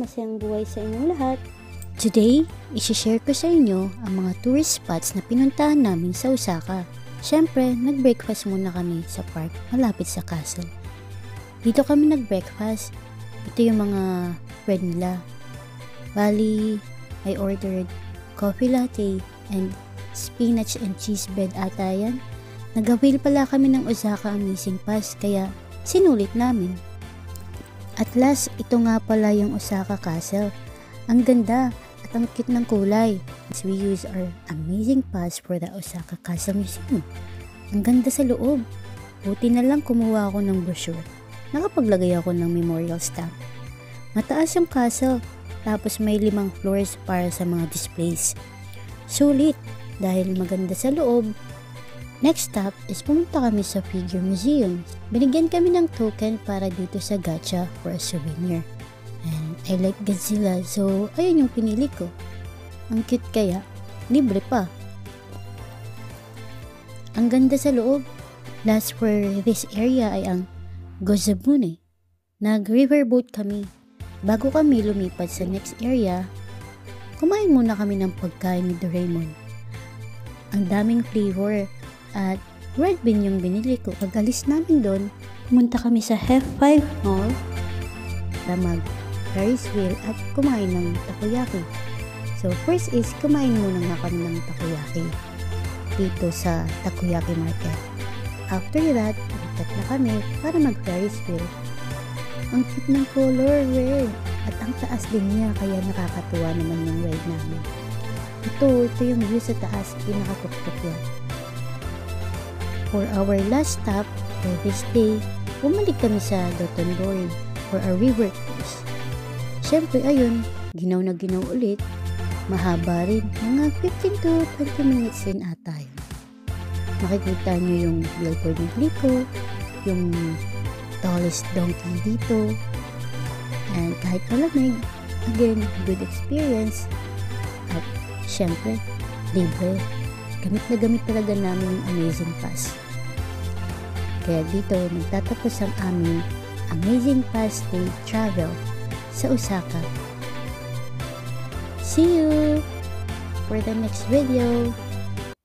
masayang buhay sa inyong lahat. Today, isi-share ko sa inyo ang mga tourist spots na pinuntahan namin sa Osaka. Siyempre, nag-breakfast muna kami sa park malapit sa castle. Dito kami nag-breakfast. Ito yung mga bread nila. Bali, I ordered coffee latte and spinach and cheese bread ata yan. Nag-avail pala kami ng Osaka Amazing Pass kaya sinulit namin. At last, ito nga pala yung Osaka Castle. Ang ganda at ang cute ng kulay. As we use our Amazing Pass for the Osaka Castle Museum. Ang ganda sa loob. Buti na lang kumuha ako ng brochure. Nakapaglagay ako ng memorial stamp. Mataas yung castle, tapos may 5 floors para sa mga displays. Sulit dahil maganda sa loob. Next stop is pumunta kami sa Figure Museum. Binigyan kami ng token para dito sa gacha for a souvenir. And I like Godzilla, so ayun yung pinili ko. Ang cute kaya, libre pa. Ang ganda sa loob. Last for this area ay ang Gozabune. Nag-riverboat kami. Bago kami lumipat sa next area, kumain muna kami ng pagkain ni Doraemon. Ang daming flavor at red bean yung binili ko. Pag-alis namin doon, pumunta kami sa F5 Mall para mag-Ferris wheel at kumain ng takoyaki. So first is kumain muna nga kami ng takoyaki dito sa takoyaki market. After that, lipat na kami para mag-Ferris wheel. Ang cute ng color, red. At ang taas din niya, kaya nakakatuwa naman yung ride namin. Ito yung view sa taas, pinakatuktok yan. For our last stop for this day, bumalik kami sa Dotonbori for a river cruise. Siyempre, ayun, ginaw na ginaw ulit. Mahaba rin, mga 15 to 20 minutes rin ata yun. Makikita nyo yung billboard ng Glico, yung tallest donkey dito. And kahit malamig, again, good experience. At syempre, libre. Gamit na gamit talaga namin yung Amazing Pass. Kaya dito, nagtatapos ang aming Amazing Pass Day Travel sa Osaka. See you for the next video.